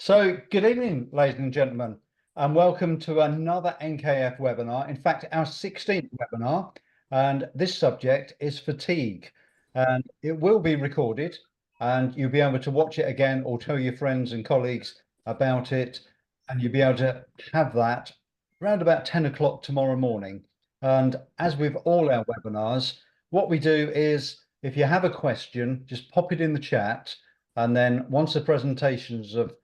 So, good evening, ladies and gentlemen, and welcome to another NKF webinar. In fact, our 16th webinar, and this subject is fatigue. And it will be recorded, and you'll be able to watch it again or tell your friends and colleagues about it, and you'll be able to have that around about 10 o'clock tomorrow morning. And as with all our webinars, what we do is, if you have a question, just pop it in the chat, and then once the presentations have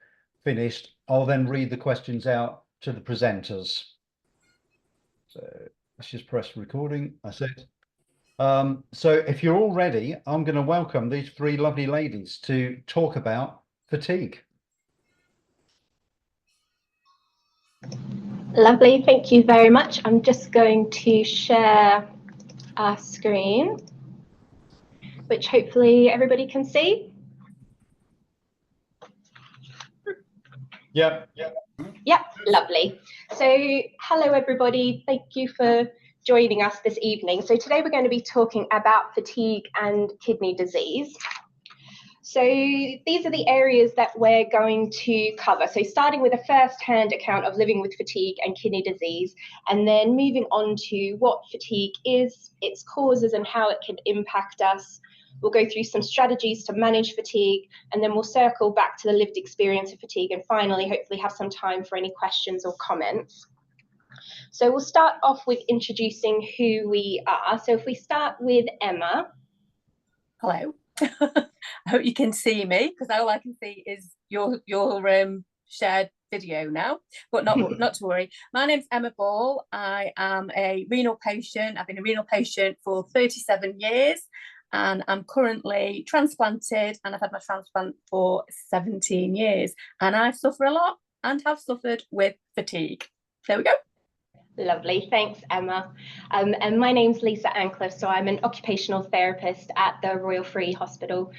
finished, I'll then read the questions out to the presenters. So let's just press recording. That's it. So if you're all ready, I'm going to welcome these three lovely ladies to talk about fatigue. Lovely, thank you very much. I'm just going to share our screen, which hopefully everybody can see. Yep. Yep, lovely. So hello everybody, thank you for joining us this evening. So today we're going to be talking about fatigue and kidney disease. So these are the areas that we're going to cover. So starting with a first-hand account of living with fatigue and kidney disease, and then moving on to what fatigue is, its causes and how it can impact us. We'll go through some strategies to manage fatigue, and then we'll circle back to the lived experience of fatigue, and finally, hopefully have some time for any questions or comments. So we'll start off with introducing who we are. So if we start with Emma. Hello. I hope you can see me, because all I can see is your shared video now, but not to worry. My name's Emma Ball. I am a renal patient. I've been a renal patient for 37 years, and I'm currently transplanted, and I've had my transplant for 17 years, and I suffer a lot and have suffered with fatigue. There we go. Lovely, thanks Emma. And my name's Elyssa Ancliffe, so I'm an occupational therapist at the Royal Free Hospital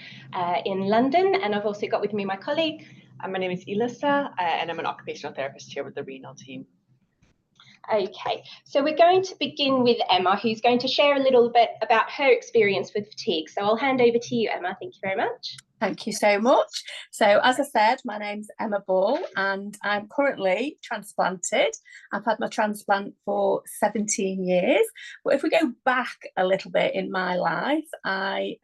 in London, and I've also got with me my colleague. My name is Elyssa, and I'm an occupational therapist here with the Renal team. Okay, so we're going to begin with Emma, who's going to share a little bit about her experience with fatigue. So I'll hand over to you, Emma. Thank you very much. Thank you so much. So as I said, my name's Emma Ball, and I'm currently transplanted. I've had my transplant for 17 years. But if we go back a little bit in my life, I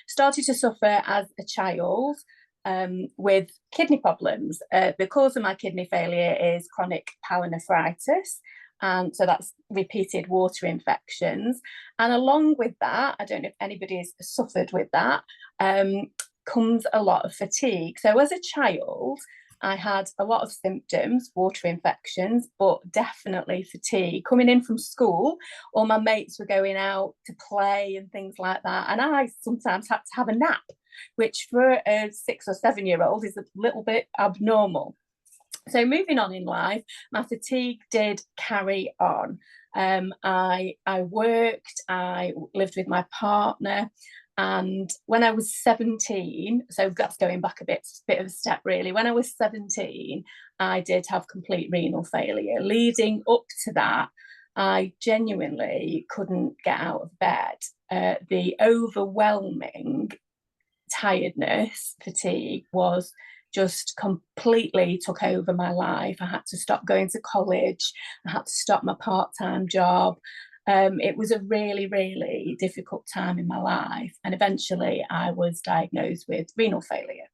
started to suffer as a child with kidney problems. The cause of my kidney failure is chronic pyelonephritis, and so that's repeated water infections. And along with that, I don't know if anybody's suffered with that, comes a lot of fatigue. So as a child, I had a lot of symptoms, water infections, but definitely fatigue. Coming in from school, all my mates were going out to play and things like that, and I sometimes had to have a nap, which for a 6 or 7 year old is a little bit abnormal. So moving on in life, my fatigue did carry on. I worked, I lived with my partner, and when I was 17, so that's going back a bit of a step really, when I was 17, I did have complete renal failure. Leading up to that, I genuinely couldn't get out of bed. The overwhelming tiredness, fatigue, was just completely took over my life. I had to stop going to college. I had to stop my part-time job. It was a really, really difficult time in my life. And eventually I was diagnosed with renal failure.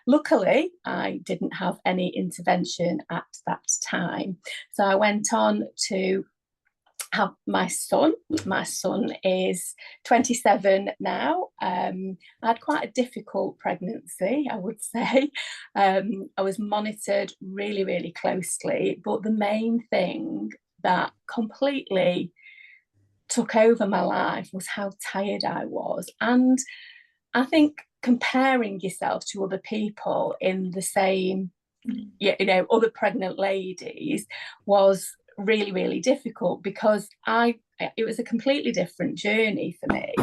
Luckily, I didn't have any intervention at that time. So I went on to have my son. My son is 27 now. I had quite a difficult pregnancy, I would say. I was monitored really, really closely. But the main thing that completely took over my life was how tired I was. And I think comparing yourself to other people in the same, other pregnant ladies was really, really difficult, because it was a completely different journey for me.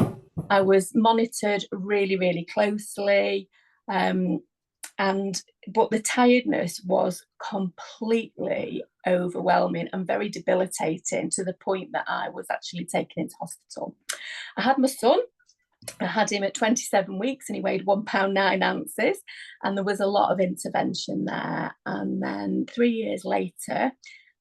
I was monitored really, really closely, but the tiredness was completely overwhelming and very debilitating, to the point that I was actually taken into hospital. I had my son, I had him at 27 weeks and he weighed £1 9 ounces, and there was a lot of intervention there. And then 3 years later,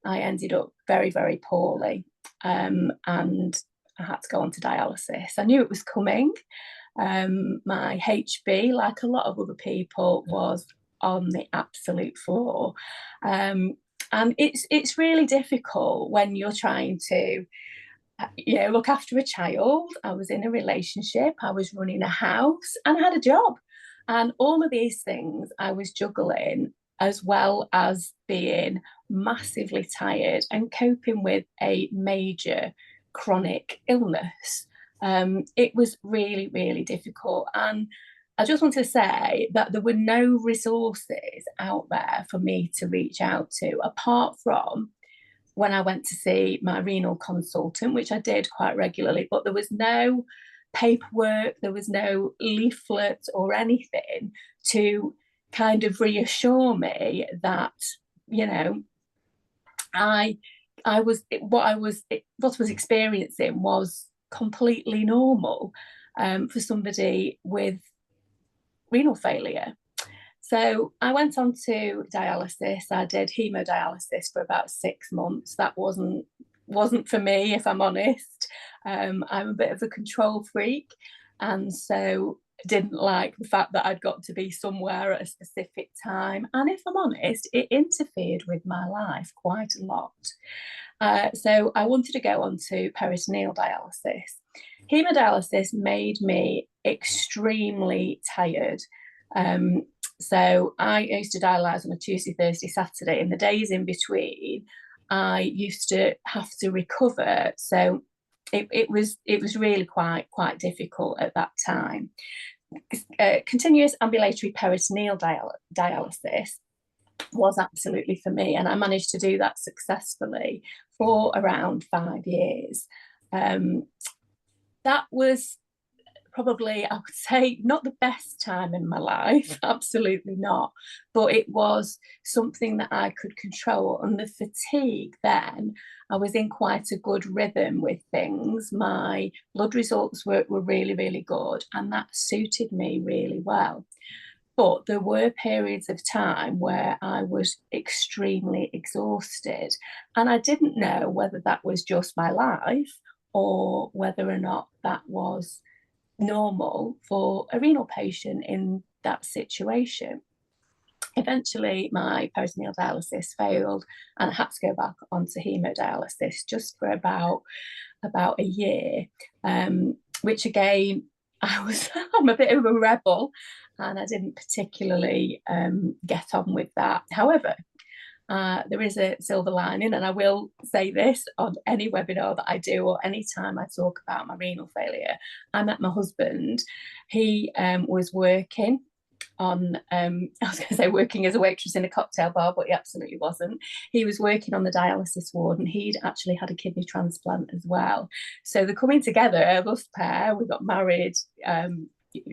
I ended up very, very poorly, and I had to go on to dialysis. I knew it was coming. My HB, like a lot of other people, was on the absolute floor. And it's really difficult when you're trying to look after a child. I was in a relationship, I was running a house, and I had a job. And all of these things I was juggling, as well as being massively tired and coping with a major chronic illness. It was really, really difficult. And I just want to say that there were no resources out there for me to reach out to, apart from when I went to see my renal consultant, which I did quite regularly, but there was no paperwork, there was no leaflet or anything to kind of reassure me that, I was what I was experiencing was completely normal for somebody with renal failure. So I went on to dialysis. I did hemodialysis for about 6 months. That wasn't for me, if I'm honest. I'm a bit of a control freak, and so didn't like the fact that I'd got to be somewhere at a specific time. And if I'm honest, it interfered with my life quite a lot. So I wanted to go on to peritoneal dialysis. Hemodialysis made me extremely tired. So I used to dialyse on a Tuesday, Thursday, Saturday. In the days in between, I used to have to recover. So it was really quite difficult at that time. Continuous ambulatory peritoneal dialysis was absolutely for me, and I managed to do that successfully for around 5 years. That was probably, I would say, not the best time in my life, absolutely not, but it was something that I could control. And the fatigue then, I was in quite a good rhythm with things. My blood results were really, really good, and that suited me really well. But there were periods of time where I was extremely exhausted, and I didn't know whether that was just my life or whether or not that was normal for a renal patient in that situation. Eventually, my peritoneal dialysis failed, and I had to go back onto hemodialysis just for about a year, which again, I'm a bit of a rebel, and I didn't particularly get on with that. However, there is a silver lining, and I will say this on any webinar that I do or any time I talk about my renal failure. I met my husband. He was working on, I was going to say working as a waitress in a cocktail bar, but he absolutely wasn't. He was working on the dialysis ward, and he'd actually had a kidney transplant as well. So the coming together of us pair, we got married a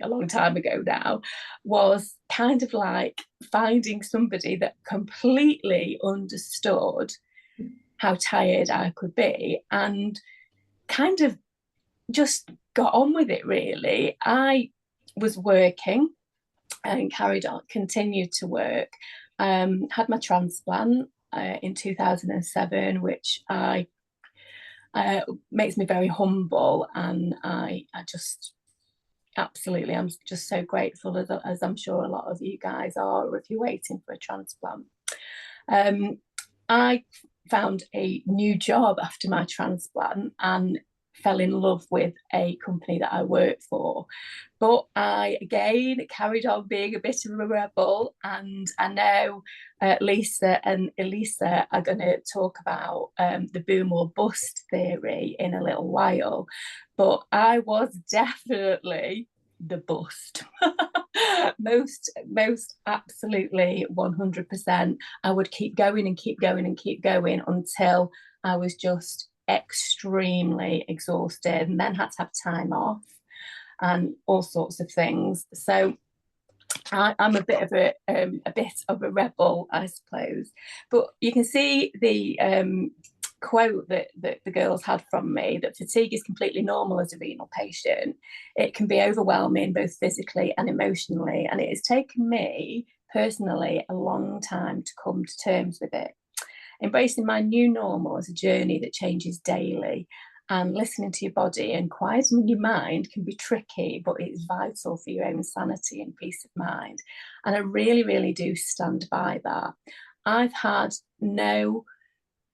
long time ago now, was kind of like finding somebody that completely understood how tired I could be and kind of just got on with it, really. I was working and continued to work. Had my transplant in 2007, which makes me very humble, and I just absolutely, I'm just so grateful, as I'm sure a lot of you guys are, if you're waiting for a transplant. I found a new job after my transplant and fell in love with a company that I worked for. But I, again, carried on being a bit of a rebel, and I know Lisa and Elyssa are going to talk about the boom or bust theory in a little while. But I was definitely the bust. most absolutely 100%. I would keep going and keep going and keep going until I was just extremely exhausted, and then had to have time off and all sorts of things. So I'm a bit of a rebel, I suppose. But you can see the quote that the girls had from me, that fatigue is completely normal as a renal patient. It can be overwhelming both physically and emotionally, and it has taken me personally a long time to come to terms with it. Embracing my new normal as a journey that changes daily, and listening to your body and quieting your mind can be tricky, but it's vital for your own sanity and peace of mind. And I really, really do stand by that. I've had no,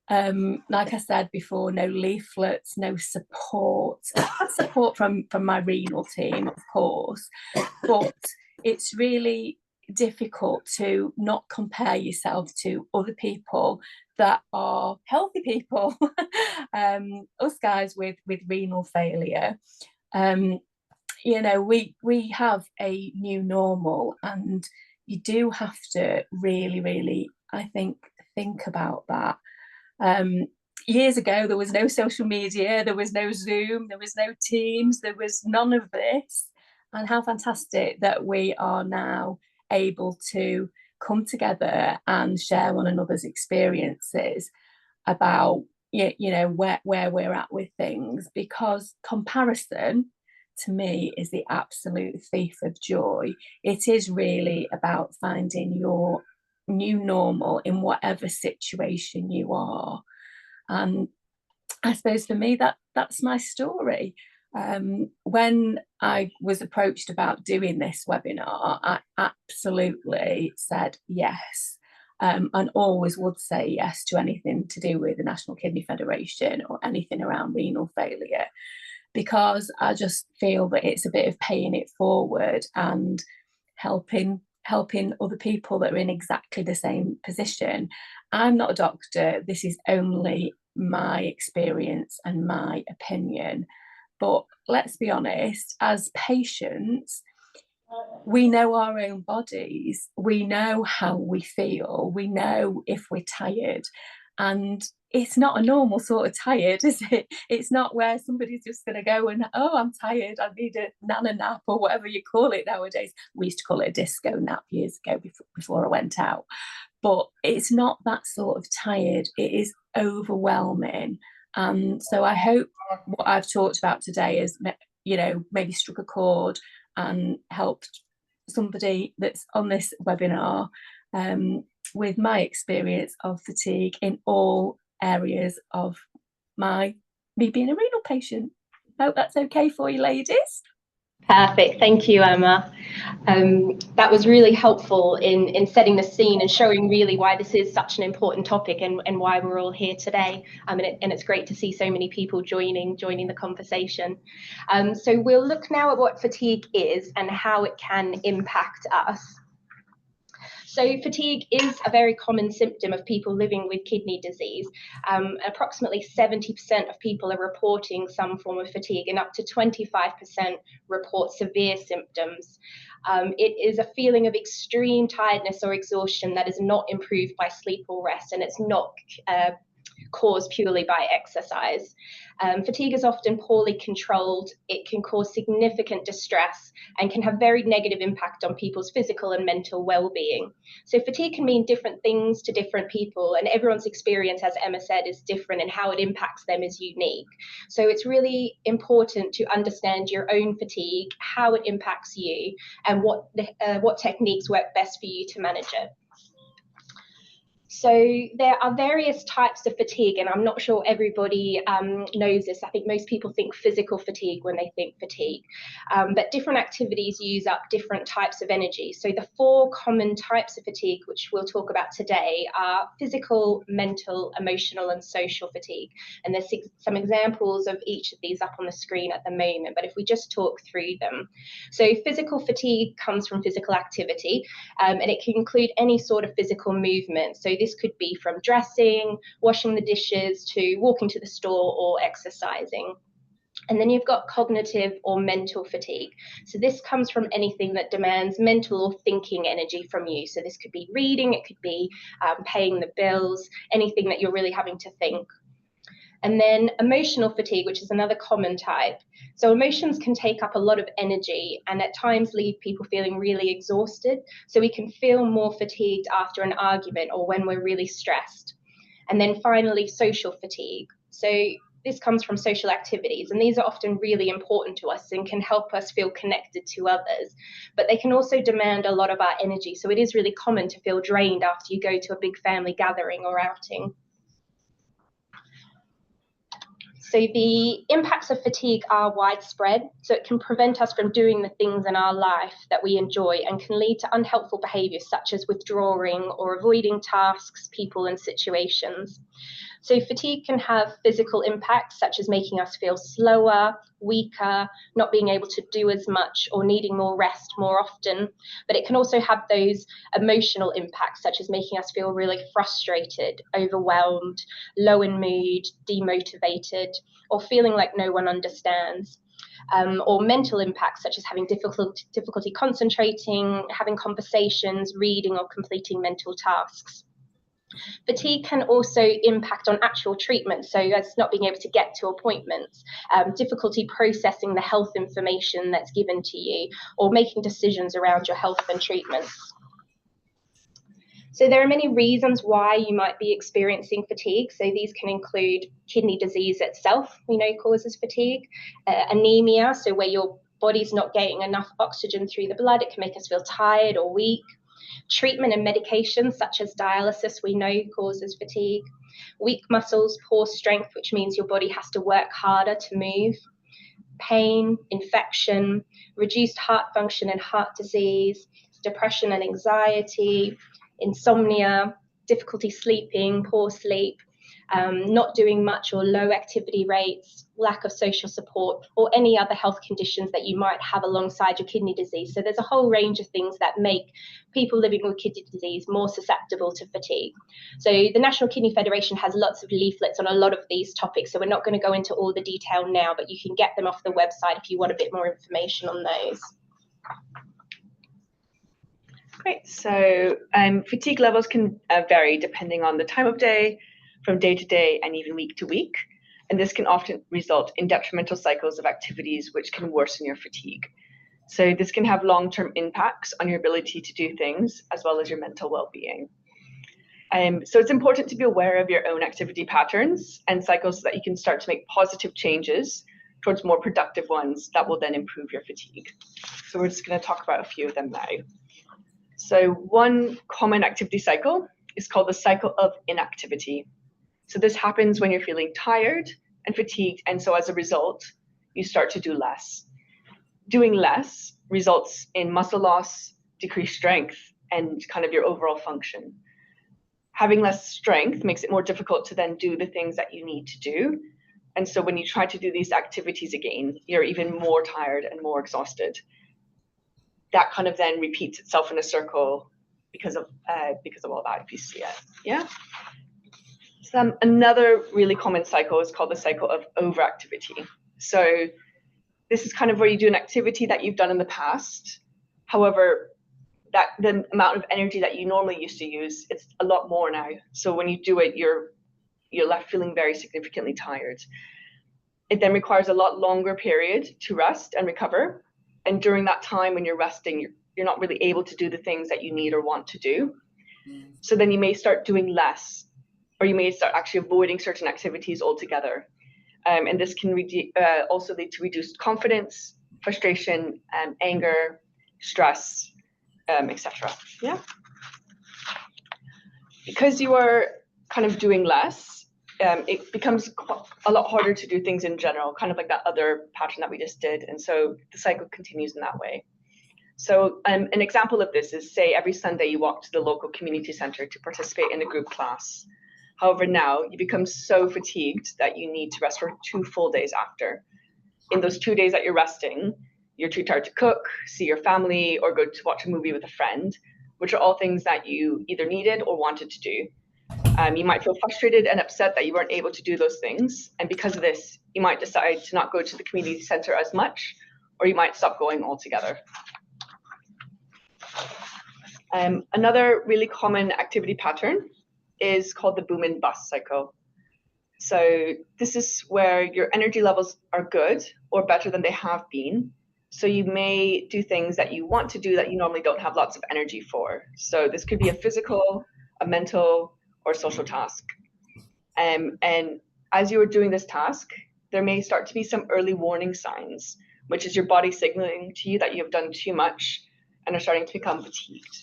like I said before, no leaflets, no support. I've had support from my renal team, of course, but it's really difficult to not compare yourself to other people that are healthy people. Us guys with renal failure, we have a new normal, and you do have to really, I think about that. Years ago, there was no social media, there was no Zoom, there was no Teams, there was none of this. And how fantastic that we are now able to come together and share one another's experiences about where we're at with things, because comparison to me is the absolute thief of joy. It is really about finding your new normal in whatever situation you are. And I suppose for me that's my story. When I was approached about doing this webinar, I absolutely said yes, and always would say yes to anything to do with the National Kidney Federation or anything around renal failure, because I just feel that it's a bit of paying it forward and helping other people that are in exactly the same position. I'm not a doctor. This is only my experience and my opinion. But let's be honest, as patients, we know our own bodies, we know how we feel, we know if we're tired, and it's not a normal sort of tired, is it? It's not where somebody's just going to go and, oh, I'm tired, I need a nana nap, or whatever you call it nowadays. We used to call it a disco nap years ago before I went out. But it's not that sort of tired, it is overwhelming. And so I hope what I've talked about today is, maybe struck a chord and helped somebody that's on this webinar with my experience of fatigue in all areas of me being a renal patient. Hope that's okay for you, ladies. Perfect. Thank you, Emma. That was really helpful in setting the scene and showing really why this is such an important topic and why we're all here today. And it's great to see so many people joining the conversation. So we'll look now at what fatigue is and how it can impact us. So fatigue is a very common symptom of people living with kidney disease. Approximately 70% of people are reporting some form of fatigue, and up to 25% report severe symptoms. It is a feeling of extreme tiredness or exhaustion that is not improved by sleep or rest, and it's not caused purely by exercise. Fatigue is often poorly controlled. It can cause significant distress and can have very negative impact on people's physical and mental well-being. So fatigue can mean different things to different people, and everyone's experience, as Emma said, is different, and how it impacts them is unique. So it's really important to understand your own fatigue, how it impacts you, and what techniques work best for you to manage it. So there are various types of fatigue, and I'm not sure everybody knows this. I think most people think physical fatigue when they think fatigue, but different activities use up different types of energy. So the 4 common types of fatigue, which we'll talk about today, are physical, mental, emotional, and social fatigue. And there's some examples of each of these up on the screen at the moment, but if we just talk through them. So physical fatigue comes from physical activity, and it can include any sort of physical movement. So this could be from dressing, washing the dishes, to walking to the store or exercising. And then you've got cognitive or mental fatigue. So this comes from anything that demands mental or thinking energy from you. So this could be reading, it could be paying the bills, anything that you're really having to think. And then emotional fatigue, which is another common type. So emotions can take up a lot of energy and at times leave people feeling really exhausted. So we can feel more fatigued after an argument or when we're really stressed. And then finally, social fatigue. So this comes from social activities, and these are often really important to us and can help us feel connected to others, but they can also demand a lot of our energy. So it is really common to feel drained after you go to a big family gathering or outing. So the impacts of fatigue are widespread, so it can prevent us from doing the things in our life that we enjoy and can lead to unhelpful behaviours such as withdrawing or avoiding tasks, people and situations. So fatigue can have physical impacts such as making us feel slower, weaker, not being able to do as much or needing more rest more often. But it can also have those emotional impacts such as making us feel really frustrated, overwhelmed, low in mood, demotivated, or feeling like no one understands. Or mental impacts such as having difficulty concentrating, having conversations, reading or completing mental tasks. Fatigue can also impact on actual treatment, so that's not being able to get to appointments, difficulty processing the health information that's given to you, or making decisions around your health and treatments. So there are many reasons why you might be experiencing fatigue. So these can include kidney disease itself, we know causes fatigue, anemia, so where your body's not getting enough oxygen through the blood, it can make us feel tired or weak. Treatment and medications such as dialysis we know causes fatigue. Weak muscles, poor strength, which means your body has to work harder to move. Pain, infection, reduced heart function and heart disease, depression and anxiety, insomnia, difficulty sleeping, poor sleep, not doing much or low activity rates, lack of social support, or any other health conditions that you might have alongside your kidney disease. So there's a whole range of things that make people living with kidney disease more susceptible to fatigue. So the National Kidney Federation has lots of leaflets on a lot of these topics, so we're not going to go into all the detail now, but you can get them off the website if you want a bit more information on those. Great. So fatigue levels can vary depending on the time of day, from day to day, and even week to week. And this can often result in detrimental cycles of activities which can worsen your fatigue. So this can have long-term impacts on your ability to do things as well as your mental well-being. So it's important to be aware of your own activity patterns and cycles so that you can start to make positive changes towards more productive ones that will then improve your fatigue. So we're just going to talk about a few of them now. So one common activity cycle is called the cycle of inactivity. So this happens when you're feeling tired and fatigued, and so as a result, you start to do less. Doing less results in muscle loss, decreased strength, and kind of your overall function. Having less strength makes it more difficult to then do the things that you need to do. And so when you try to do these activities again, you're even more tired and more exhausted. That kind of then repeats itself in a circle because of all that, if you see it. Yeah. So another really common cycle is called the cycle of overactivity. So this is kind of where you do an activity that you've done in the past. However, that the amount of energy that you normally used to use, it's a lot more now. So when you do it, you're left feeling very significantly tired. It then requires a lot longer period to rest and recover. And during that time when you're resting, you're not really able to do the things that you need or want to do. So then you may start doing less, or you may start actually avoiding certain activities altogether. And this can also lead to reduced confidence, frustration, anger, stress, etc. Yeah. Because you are kind of doing less, it becomes a lot harder to do things in general, kind of like that other pattern that we just did. And so the cycle continues in that way. So an example of this is, say, every Sunday you walk to the local community center to participate in a group class. However, now you become so fatigued that you need to rest for 2 full days after. In those 2 days that you're resting, you're too tired to cook, see your family, or go to watch a movie with a friend, which are all things that you either needed or wanted to do. You might feel frustrated and upset that you weren't able to do those things. And because of this, you might decide to not go to the community center as much, or you might stop going altogether. Another really common activity pattern is called the boom and bust cycle. So this is where your energy levels are good or better than they have been. So you may do things that you want to do that you normally don't have lots of energy for. So this could be a physical, a mental, or social task. And as you are doing this task, there may start to be some early warning signs, which is your body signaling to you that you have done too much and are starting to become fatigued.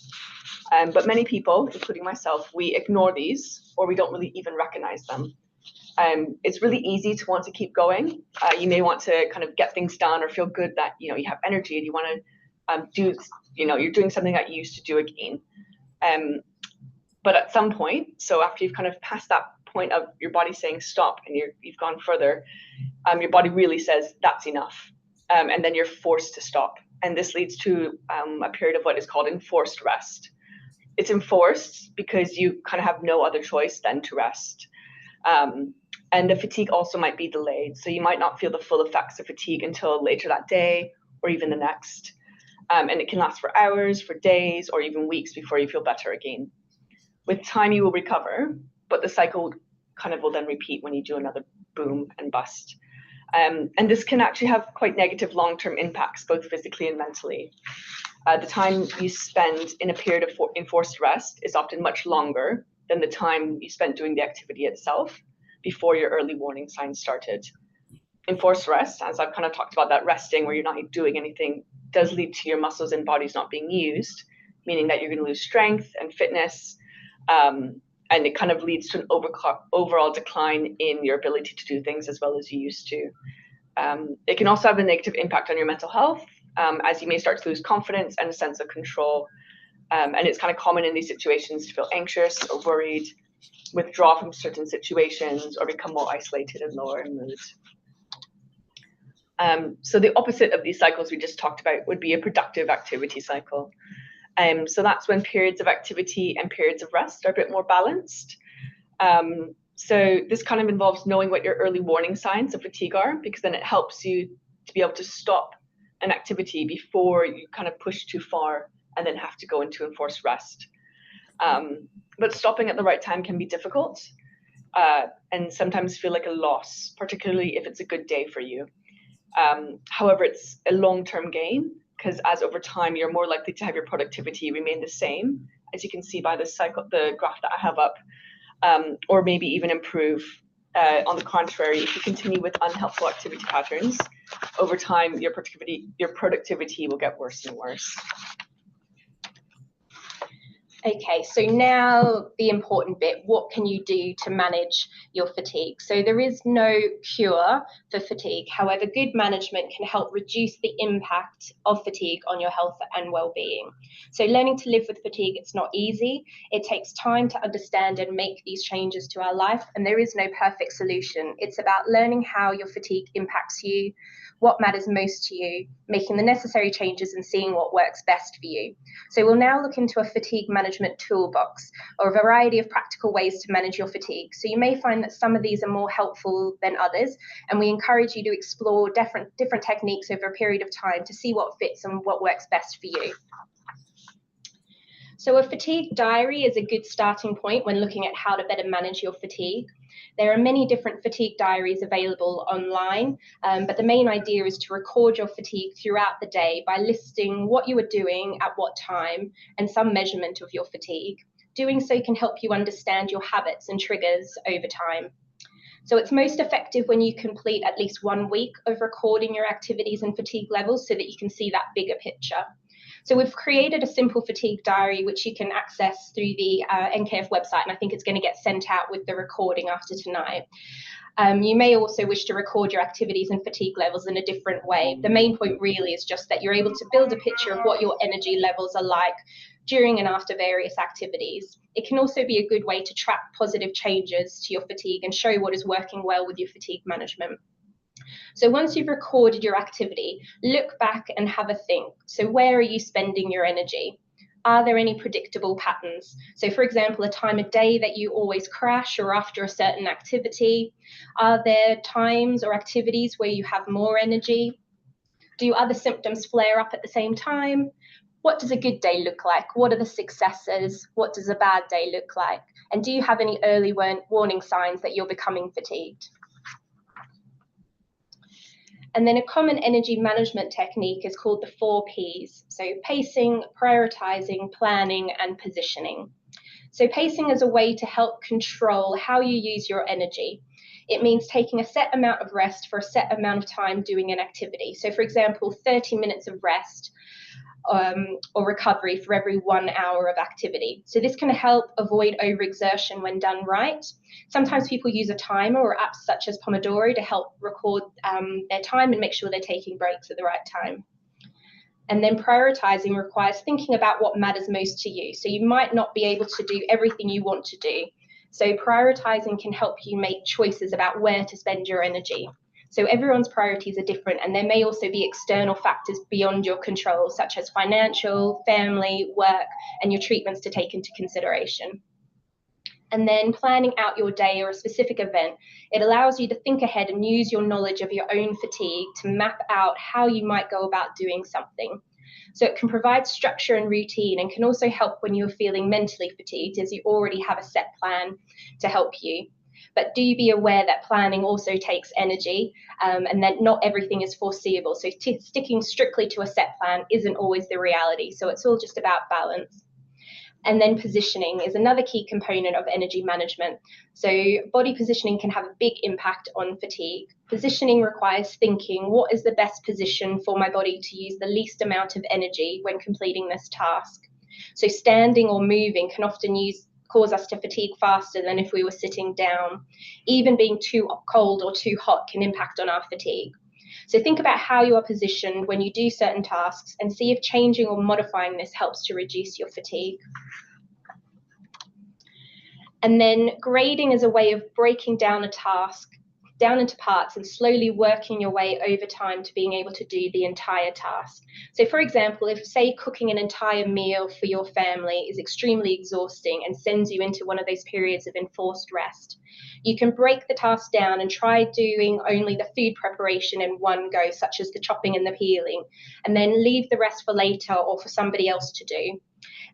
But many people, including myself, we ignore these, or we don't really even recognize them. It's really easy to want to keep going. You may want to kind of get things done or feel good that you have energy and you want to do, you're doing something that you used to do again. But at some point, so after you've kind of passed that point of your body saying stop and you've gone further, your body really says that's enough, and then you're forced to stop. And this leads to a period of what is called enforced rest. It's enforced because you kind of have no other choice than to rest. And the fatigue also might be delayed. So you might not feel the full effects of fatigue until later that day or even the next. And it can last for hours, for days, or even weeks before you feel better again. With time, you will recover, but the cycle kind of will then repeat when you do another boom and bust. And this can actually have quite negative long-term impacts, both physically and mentally. The time you spend in a period of enforced rest is often much longer than the time you spent doing the activity itself before your early warning signs started. Enforced rest, as I've kind of talked about, that resting where you're not doing anything, does lead to your muscles and bodies not being used, meaning that you're going to lose strength and fitness, and it kind of leads to an overall decline in your ability to do things as well as you used to. It can also have a negative impact on your mental health, as you may start to lose confidence and a sense of control. And it's kind of common in these situations to feel anxious or worried, withdraw from certain situations, or become more isolated and lower in mood. So the opposite of these cycles we just talked about would be a productive activity cycle. So that's when periods of activity and periods of rest are a bit more balanced. So this kind of involves knowing what your early warning signs of fatigue are, because then it helps you to be able to stop an activity before you kind of push too far and then have to go into enforced rest. But stopping at the right time can be difficult and sometimes feel like a loss, particularly if it's a good day for you. However, it's a long-term gain, because as over time, you're more likely to have your productivity remain the same, as you can see by the graph that I have up, or maybe even improve. On the contrary, if you continue with unhelpful activity patterns, over time, your productivity will get worse and worse. Okay, so now the important bit, what can you do to manage your fatigue? So there is no cure for fatigue. However, good management can help reduce the impact of fatigue on your health and well-being. So learning to live with fatigue, it's not easy. It takes time to understand and make these changes to our life, and there is no perfect solution. It's about learning how your fatigue impacts you, what matters most to you, making the necessary changes and seeing what works best for you. So we'll now look into a fatigue management toolbox, or a variety of practical ways to manage your fatigue. So you may find that some of these are more helpful than others, and we encourage you to explore different techniques over a period of time to see what fits and what works best for you. So a fatigue diary is a good starting point when looking at how to better manage your fatigue. There are many different fatigue diaries available online, but the main idea is to record your fatigue throughout the day by listing what you are doing at what time and some measurement of your fatigue. Doing so can help you understand your habits and triggers over time. So it's most effective when you complete at least 1 week of recording your activities and fatigue levels so that you can see that bigger picture. So we've created a simple fatigue diary, which you can access through the NKF website, and I think it's going to get sent out with the recording after tonight. You may also wish to record your activities and fatigue levels in a different way. The main point really is just that you're able to build a picture of what your energy levels are like during and after various activities. It can also be a good way to track positive changes to your fatigue and show what is working well with your fatigue management. So once you've recorded your activity, look back and have a think. So where are you spending your energy? Are there any predictable patterns? So for example, a time of day that you always crash or after a certain activity? Are there times or activities where you have more energy? Do other symptoms flare up at the same time? What does a good day look like? What are the successes? What does a bad day look like? And do you have any early warning signs that you're becoming fatigued? And then a common energy management technique is called the 4 Ps. So pacing, prioritizing, planning, and positioning. So pacing is a way to help control how you use your energy. It means taking a set amount of rest for a set amount of time doing an activity. So for example, 30 minutes of rest or recovery for every 1 hour of activity. So this can help avoid overexertion when done right. Sometimes people use a timer or apps such as Pomodoro to help record their time and make sure they're taking breaks at the right time. And then prioritizing requires thinking about what matters most to you. So you might not be able to do everything you want to do. So prioritizing can help you make choices about where to spend your energy. So everyone's priorities are different, and there may also be external factors beyond your control, such as financial, family, work, and your treatments to take into consideration. And then planning out your day or a specific event, it allows you to think ahead and use your knowledge of your own fatigue to map out how you might go about doing something. So it can provide structure and routine, and can also help when you're feeling mentally fatigued, as you already have a set plan to help you. But do be aware that planning also takes energy, and that not everything is foreseeable. So sticking strictly to a set plan isn't always the reality. So it's all just about balance. And then positioning is another key component of energy management. So body positioning can have a big impact on fatigue. Positioning requires thinking, what is the best position for my body to use the least amount of energy when completing this task? So standing or moving can often cause us to fatigue faster than if we were sitting down. Even being too cold or too hot can impact on our fatigue. So think about how you are positioned when you do certain tasks, and see if changing or modifying this helps to reduce your fatigue. And then grading is a way of breaking down a task down into parts and slowly working your way over time to being able to do the entire task. So for example, if say cooking an entire meal for your family is extremely exhausting and sends you into one of those periods of enforced rest, you can break the task down and try doing only the food preparation in one go, such as the chopping and the peeling, and then leave the rest for later or for somebody else to do.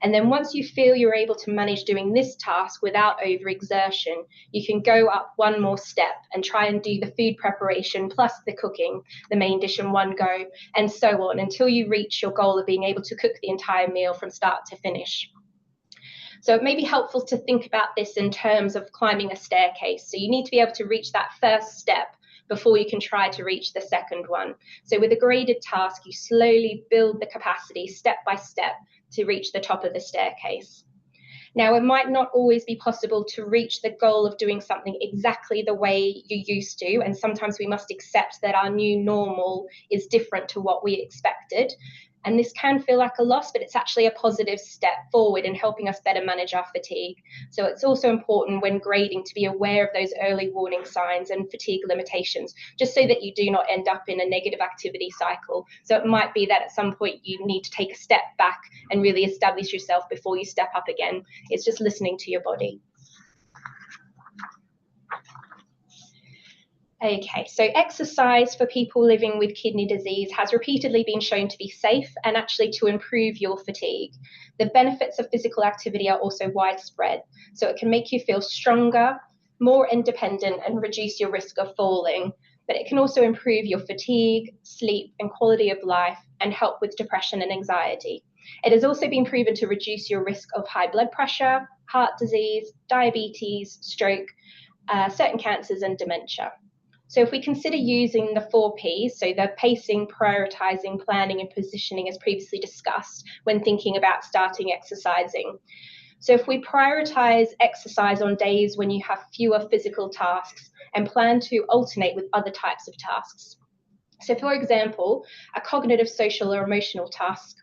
And then once you feel you're able to manage doing this task without overexertion, you can go up one more step and try and do the food preparation plus the cooking, the main dish in one go, and so on, until you reach your goal of being able to cook the entire meal from start to finish. So it may be helpful to think about this in terms of climbing a staircase. So you need to be able to reach that first step before you can try to reach the second one. So with a graded task, you slowly build the capacity step by step to reach the top of the staircase. Now, it might not always be possible to reach the goal of doing something exactly the way you used to, and sometimes we must accept that our new normal is different to what we expected. And this can feel like a loss, but it's actually a positive step forward in helping us better manage our fatigue. So it's also important when grading to be aware of those early warning signs and fatigue limitations, just so that you do not end up in a negative activity cycle. So it might be that at some point you need to take a step back and really establish yourself before you step up again. It's just listening to your body. Okay, so exercise for people living with kidney disease has repeatedly been shown to be safe and actually to improve your fatigue. The benefits of physical activity are also widespread, so it can make you feel stronger, more independent, and reduce your risk of falling. But it can also improve your fatigue, sleep, and quality of life, and help with depression and anxiety. It has also been proven to reduce your risk of high blood pressure, heart disease, diabetes, stroke, certain cancers, and dementia. So if we consider using the 4 Ps, so the pacing, prioritizing, planning, and positioning as previously discussed when thinking about starting exercising. So if we prioritize exercise on days when you have fewer physical tasks and plan to alternate with other types of tasks. So for example, a cognitive, social, or emotional task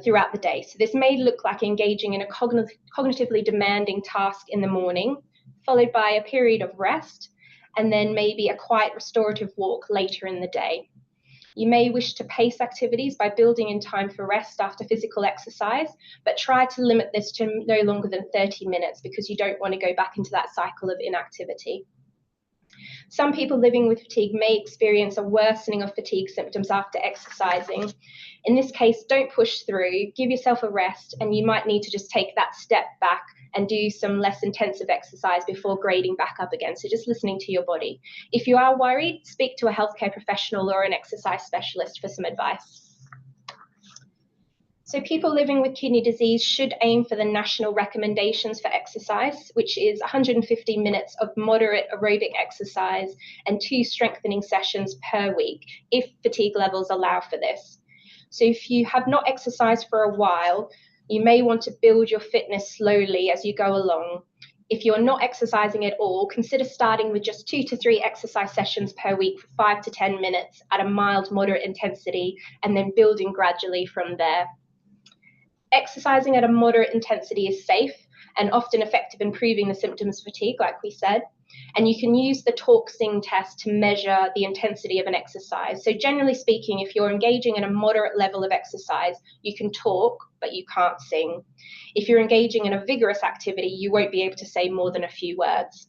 throughout the day. So this may look like engaging in a cognitively demanding task in the morning, followed by a period of rest, and then maybe a quiet restorative walk later in the day. You may wish to pace activities by building in time for rest after physical exercise, but try to limit this to no longer than 30 minutes because you don't want to go back into that cycle of inactivity. Some people living with fatigue may experience a worsening of fatigue symptoms after exercising. In this case, don't push through, give yourself a rest, and you might need to just take that step back and do some less intensive exercise before grading back up again. So just listening to your body. If you are worried, speak to a healthcare professional or an exercise specialist for some advice. So people living with kidney disease should aim for the national recommendations for exercise, which is 150 minutes of moderate aerobic exercise and 2 strengthening sessions per week, if fatigue levels allow for this. So if you have not exercised for a while, you may want to build your fitness slowly as you go along. If you're not exercising at all, consider starting with just 2 to 3 exercise sessions per week for 5 to 10 minutes at a mild, moderate intensity, and then building gradually from there. Exercising at a moderate intensity is safe and often effective in improving the symptoms of fatigue, like we said. And you can use the talk-sing test to measure the intensity of an exercise. So generally speaking, if you're engaging in a moderate level of exercise, you can talk, but you can't sing. If you're engaging in a vigorous activity, you won't be able to say more than a few words.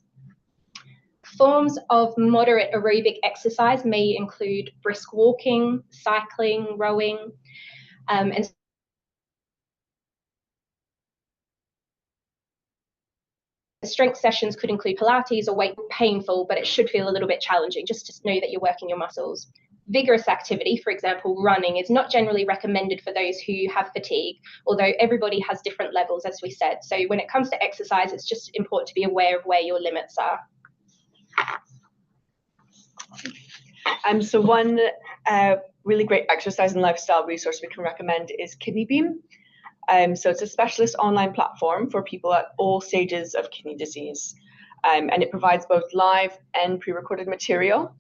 Forms of moderate aerobic exercise may include brisk walking, cycling, rowing, and strength sessions could include Pilates or weight. Painful, but it should feel a little bit challenging, just to know that you're working your muscles. Vigorous activity, for example, running, is not generally recommended for those who have fatigue, although everybody has different levels, as we said. So when it comes to exercise, it's just important to be aware of where your limits are. So one really great exercise and lifestyle resource we can recommend is Kidney Beam. So it's a specialist online platform for people at all stages of kidney disease. And it provides both live and pre-recorded material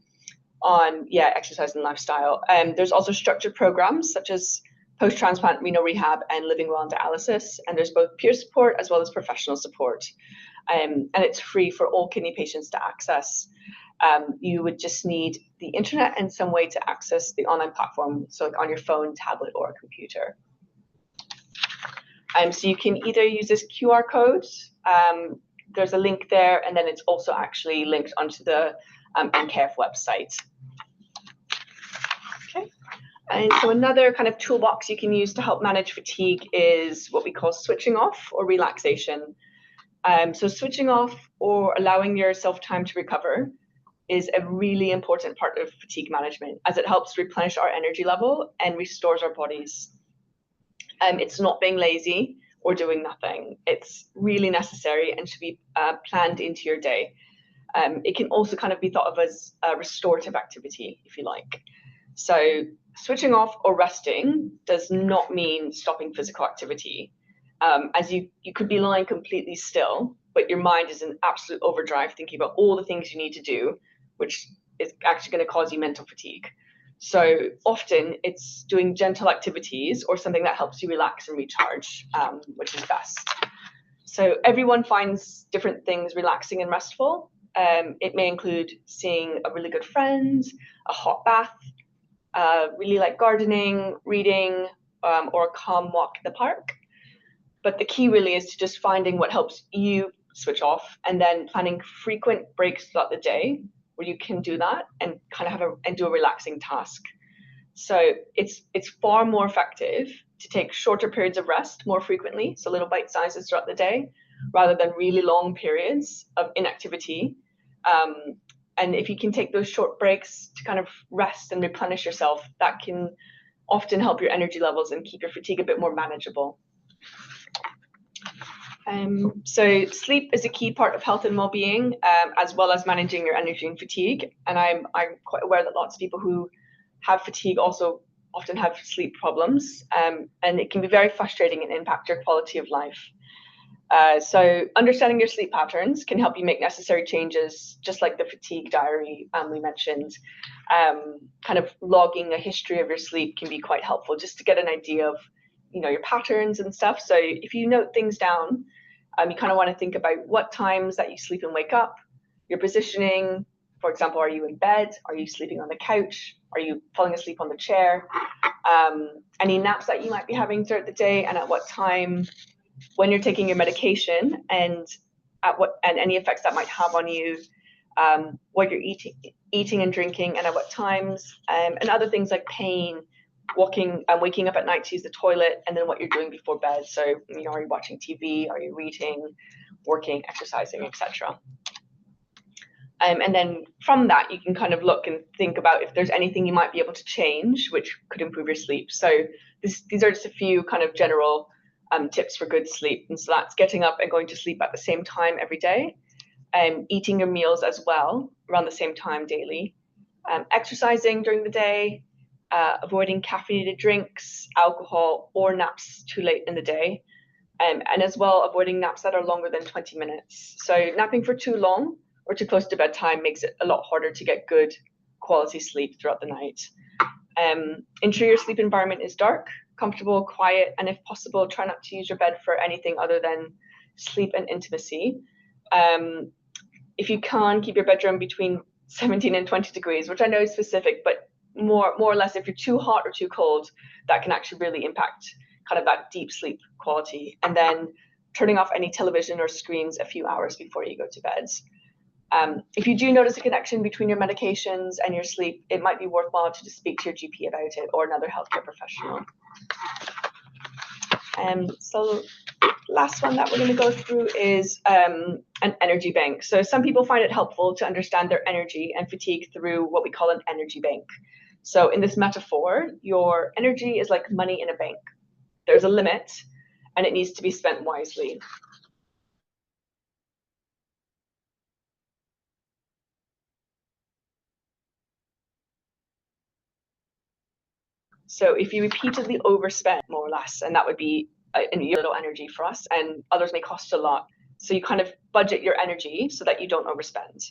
on exercise and lifestyle. There's also structured programs such as post-transplant renal rehab and living well on dialysis. And there's both peer support as well as professional support. And it's free for all kidney patients to access. You would just need the internet and some way to access the online platform, so like on your phone, tablet, or a computer. So you can either use this QR code, there's a link there, and then it's also actually linked onto the Ancliffe website. Okay. And so another kind of toolbox you can use to help manage fatigue is what we call switching off or relaxation. So switching off or allowing yourself time to recover is a really important part of fatigue management, as it helps replenish our energy level and restores our bodies. It's not being lazy or doing nothing. It's really necessary and should be planned into your day. It can also kind of be thought of as a restorative activity, if you like. So switching off or resting does not mean stopping physical activity. As you could be lying completely still, but your mind is in absolute overdrive thinking about all the things you need to do, which is actually going to cause you mental fatigue. So often it's doing gentle activities or something that helps you relax and recharge, which is best. So everyone finds different things relaxing and restful. It may include seeing a really good friend, a hot bath, really like gardening, reading, or a calm walk in the park. But the key really is to just finding what helps you switch off, and then planning frequent breaks throughout the day where you can do that and kind of do a relaxing task. So it's far more effective to take shorter periods of rest more frequently, so little bite sizes throughout the day, rather than really long periods of inactivity. And if you can take those short breaks to kind of rest and replenish yourself, that can often help your energy levels and keep your fatigue a bit more manageable. So sleep is a key part of health and well-being, as well as managing your energy and fatigue. And I'm quite aware that lots of people who have fatigue also often have sleep problems, and it can be very frustrating and impact your quality of life. So understanding your sleep patterns can help you make necessary changes, just like the fatigue diary we mentioned. Kind of logging a history of your sleep can be quite helpful, just to get an idea of your patterns and stuff. So if you note things down, you kind of want to think about what times that you sleep and wake up, your positioning. For example, are you in bed? Are you sleeping on the couch? Are you falling asleep on the chair? Any naps that you might be having throughout the day, and at what time, when you're taking your medication, and any effects that might have on you, what you're eating and drinking, and at what times, and other things like pain, walking and waking up at night to use the toilet, and then what you're doing before bed. So, are you watching TV? Are you reading, working, exercising, etc.? And then from that, you can kind of look and think about if there's anything you might be able to change, which could improve your sleep. So these are just a few kind of general tips for good sleep. And so that's getting up and going to sleep at the same time every day, eating your meals as well around the same time daily, exercising during the day, avoiding caffeinated drinks, alcohol, or naps too late in the day, and as well avoiding naps that are longer than 20 minutes. So napping for too long or too close to bedtime makes it a lot harder to get good quality sleep throughout the night. Ensure your sleep environment is dark, comfortable, quiet, and if possible, try not to use your bed for anything other than sleep and intimacy. If you can, keep your bedroom between 17 and 20 degrees, which I know is specific, but more or less if you're too hot or too cold, that can actually really impact kind of that deep sleep quality. And then turning off any television or screens a few hours before you go to bed. If you do notice a connection between your medications and your sleep, it might be worthwhile to just speak to your GP about it or another healthcare professional. So last one that we're going to go through is an energy bank. So some people find it helpful to understand their energy and fatigue through what we call an energy bank. So in this metaphor, your energy is like money in a bank. There's a limit and it needs to be spent wisely. So if you repeatedly overspend, more or less, and that would be a little energy for us, and others may cost a lot. So you kind of budget your energy so that you don't overspend.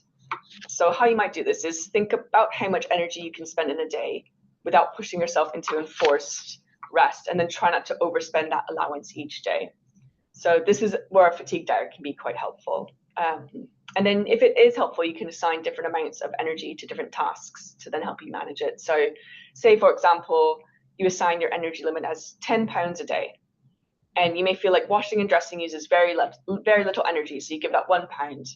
So how you might do this is think about how much energy you can spend in a day without pushing yourself into enforced rest, and then try not to overspend that allowance each day. So this is where a fatigue diet can be quite helpful. And then if it is helpful, you can assign different amounts of energy to different tasks to then help you manage it. So say, for example, you assign your energy limit as 10 pounds a day. And you may feel like washing and dressing uses very little energy, so you give that 1 pound.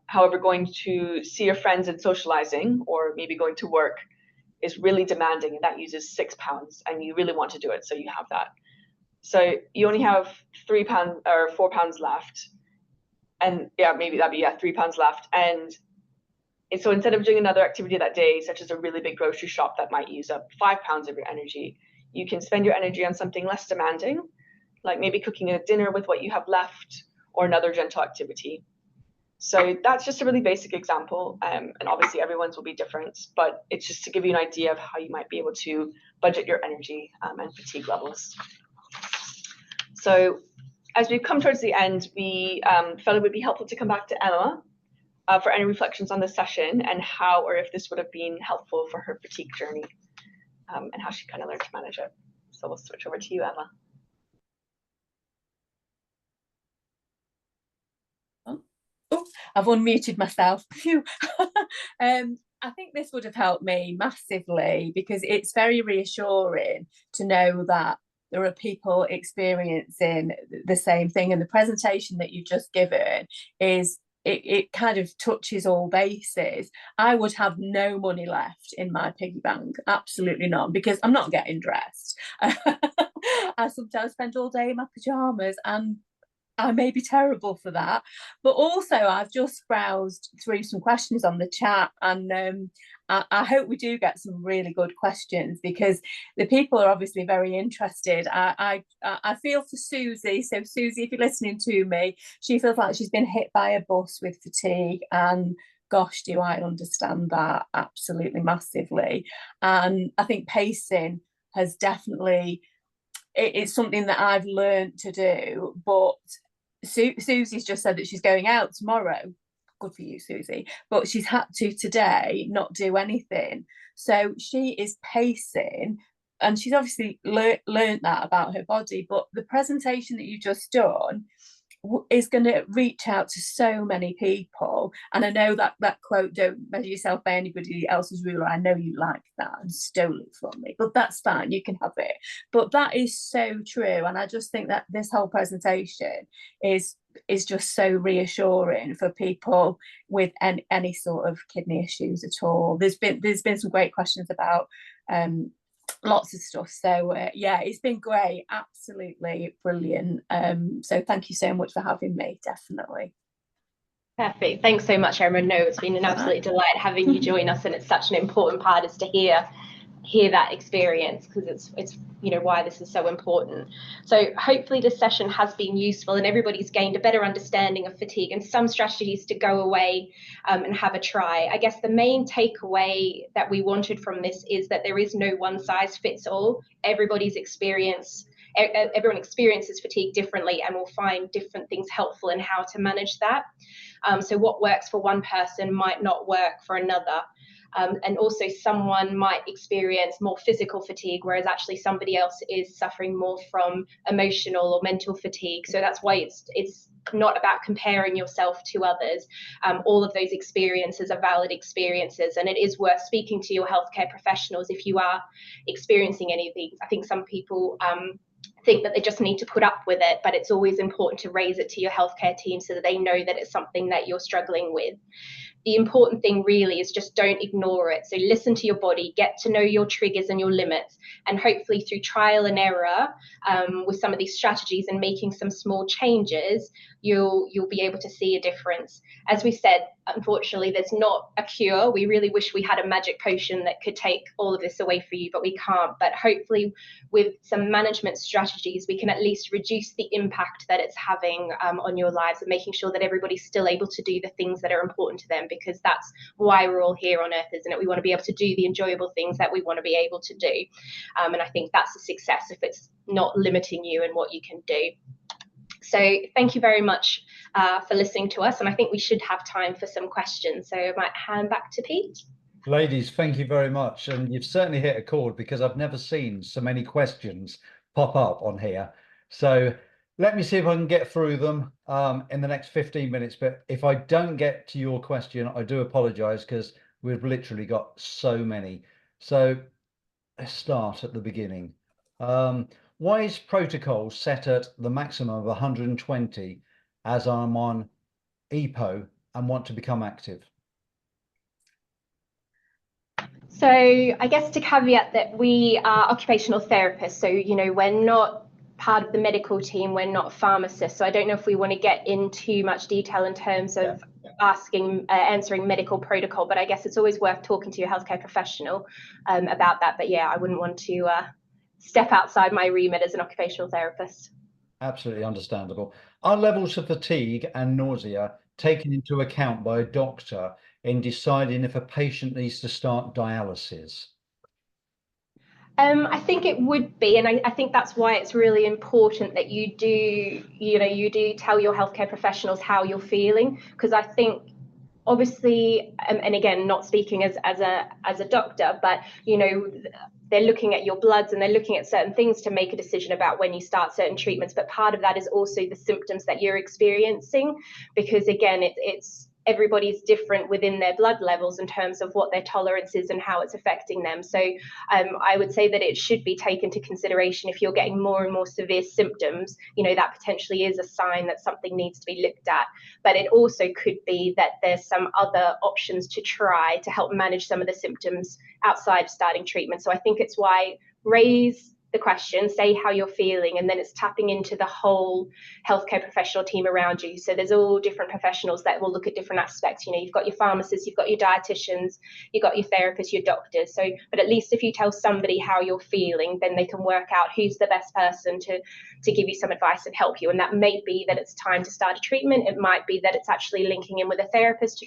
However, going to see your friends and socializing, or maybe going to work, is really demanding, and that uses 6 pounds, and you really want to do it, so you have that. So you only have 3 pounds or 4 pounds left. And yeah, maybe that'd be 3 pounds left. And so instead of doing another activity that day, such as a really big grocery shop that might use up 5 pounds of your energy, you can spend your energy on something less demanding, like maybe cooking a dinner with what you have left, or another gentle activity. So that's just a really basic example, and obviously everyone's will be different, but it's just to give you an idea of how you might be able to budget your energy and fatigue levels. So as we come towards the end, we felt it would be helpful to come back to Emma for any reflections on this session and how or if this would have been helpful for her fatigue journey, and how she kind of learned to manage it. So we'll switch over to you, Emma. Oh, I've unmuted myself. Phew. I think this would have helped me massively, because it's very reassuring to know that there are people experiencing the same thing, and the presentation that you've just given is it kind of touches all bases. I would have no money left in my piggy bank, absolutely none, because I'm not getting dressed. I sometimes spend all day in my pajamas, and I may be terrible for that. But also, I've just browsed through some questions on the chat, and I hope we do get some really good questions, because the people are obviously very interested. I feel for Susie. So Susie, if you're listening to me, she feels like she's been hit by a bus with fatigue, and gosh, do I understand that absolutely massively. And I think pacing has definitely, it's something that I've learned to do, but Susie's just said that she's going out tomorrow. Good for you, Susie. But she's had to today not do anything. So she is pacing, and she's obviously learned that about her body. But the presentation that you've just done is going to reach out to so many people. And I know that quote, "Don't measure yourself by anybody else's ruler," I know you like that and stole it from me, but that's fine, you can have it. But that is so true, and I just think that this whole presentation is just so reassuring for people with any sort of kidney issues at all. There's been some great questions about lots of stuff, so yeah, it's been great, absolutely brilliant. So thank you so much for having me. Definitely. Perfect. Thanks so much, Emma. No, it's been an absolute delight having you join us, and it's such an important part is to hear that experience, because it's why this is so important. So hopefully this session has been useful and everybody's gained a better understanding of fatigue and some strategies to go away and have a try. I guess the main takeaway that we wanted from this is that there is no one size fits all. Everyone experiences fatigue differently and will find different things helpful in how to manage that. So what works for one person might not work for another. And also someone might experience more physical fatigue, whereas actually somebody else is suffering more from emotional or mental fatigue. So that's why it's not about comparing yourself to others. All of those experiences are valid experiences, and it is worth speaking to your healthcare professionals if you are experiencing any of these. I think some people think that they just need to put up with it, but it's always important to raise it to your healthcare team so that they know that it's something that you're struggling with. The important thing really is just don't ignore it. So listen to your body, get to know your triggers and your limits, and hopefully through trial and error with some of these strategies and making some small changes, you'll be able to see a difference. As we said, unfortunately, there's not a cure. We really wish we had a magic potion that could take all of this away for you, but we can't. But hopefully with some management strategies, we can at least reduce the impact that it's having on your lives, and making sure that everybody's still able to do the things that are important to them, because that's why we're all here on earth, isn't it? We want to be able to do the enjoyable things that we want to be able to do. And I think that's a success if it's not limiting you in what you can do. So thank you very much for listening to us. And I think we should have time for some questions. So I might hand back to Pete. Ladies, thank you very much. And you've certainly hit a chord, because I've never seen so many questions pop up on here. So let me see if I can get through them in the next 15 minutes. But if I don't get to your question, I do apologize, because we've literally got so many. So let's start at the beginning. Why is protocol set at the maximum of 120 as I'm on EPO and want to become active? So I guess to caveat that we are occupational therapists, so we're not part of the medical team, we're not pharmacists, so I don't know if we want to get in too much detail in terms of answering medical protocol, but I guess it's always worth talking to your healthcare professional about that. But yeah, I wouldn't want to step outside my remit as an occupational therapist. Absolutely understandable. Are levels of fatigue and nausea taken into account by a doctor in deciding if a patient needs to start dialysis? I think it would be, and I think that's why it's really important that you do tell your healthcare professionals how you're feeling, because I think obviously, and again, not speaking as a doctor, but they're looking at your bloods and they're looking at certain things to make a decision about when you start certain treatments. But part of that is also the symptoms that you're experiencing, because again, it's everybody's different within their blood levels in terms of what their tolerance is and how it's affecting them. So I would say that it should be taken into consideration if you're getting more and more severe symptoms, that potentially is a sign that something needs to be looked at. But it also could be that there's some other options to try to help manage some of the symptoms outside of starting treatment. So I think it's why raise the question, say how you're feeling, and then it's tapping into the whole healthcare professional team around you. So there's all different professionals that will look at different aspects. You've got your pharmacists, you've got your dietitians, you've got your therapists, your doctors. So, but at least if you tell somebody how you're feeling, then they can work out who's the best person to give you some advice and help you. And that may be that it's time to start a treatment. It might be that it's actually linking in with a therapist to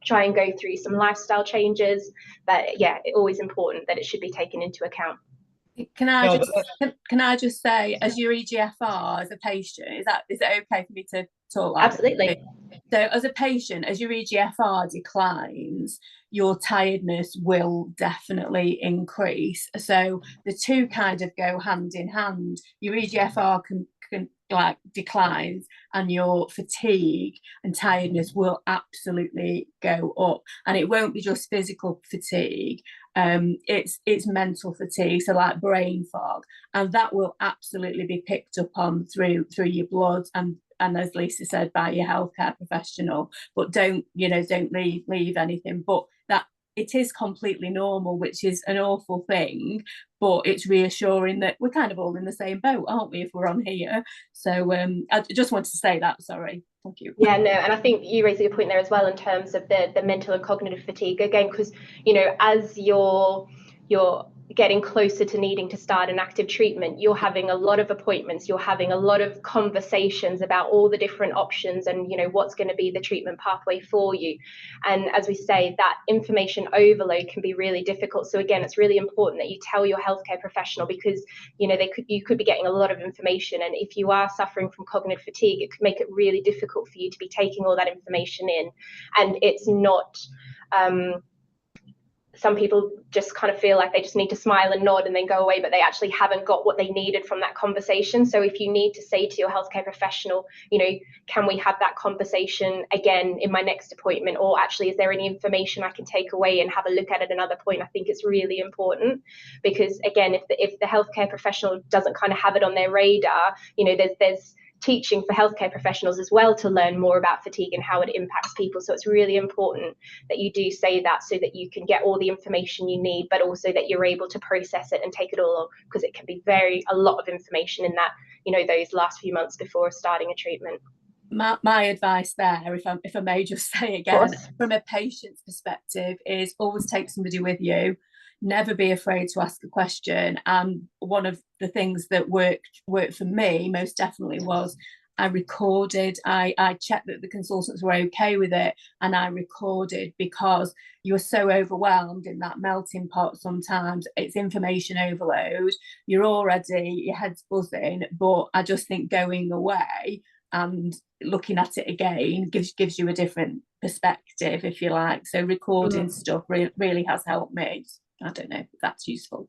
try and go through some lifestyle changes. But yeah, it's always important that it should be taken into account. Can I just say, as your EGFR as a patient, is it okay for me to talk like Absolutely. So as a patient, as your EGFR declines, your tiredness will definitely increase. So the two kind of go hand in hand. Your EGFR declines, and your fatigue and tiredness will absolutely go up. And it won't be just physical fatigue, it's mental fatigue, so like brain fog, and that will absolutely be picked up on through your blood and as Elyssa said, by your healthcare professional. But don't leave anything. But that it is completely normal, which is an awful thing, but it's reassuring that we're kind of all in the same boat, aren't we, if we're on here? So I just wanted to say that. Sorry. Thank you. Yeah, no, and I think you raised a good point there as well in terms of the mental and cognitive fatigue again, because as you're getting closer to needing to start an active treatment, you're having a lot of appointments, you're having a lot of conversations about all the different options and what's going to be the treatment pathway for you. And as we say, that information overload can be really difficult. So again, it's really important that you tell your healthcare professional, because you could be getting a lot of information, and if you are suffering from cognitive fatigue, it could make it really difficult for you to be taking all that information in. And it's not some people just kind of feel like they just need to smile and nod and then go away, but they actually haven't got what they needed from that conversation. So if you need to say to your healthcare professional, can we have that conversation again in my next appointment? Or actually, is there any information I can take away and have a look at another point? I think it's really important, because again, if the healthcare professional doesn't kind of have it on their radar, there's teaching for healthcare professionals as well to learn more about fatigue and how it impacts people. So it's really important that you do say that, so that you can get all the information you need, but also that you're able to process it and take it all on, because it can be a lot of information in that, those last few months before starting a treatment. My advice there, if I may just say again, from a patient's perspective, is always take somebody with you. Never be afraid to ask a question. And one of the things that worked for me most definitely was I recorded. I checked that the consultants were okay with it, and I recorded, because you're so overwhelmed in that melting pot sometimes. It's information overload. You're already, your head's buzzing, but I just think going away and looking at it again gives you a different perspective, if you like. So recording stuff really has helped me. I don't know if that's useful.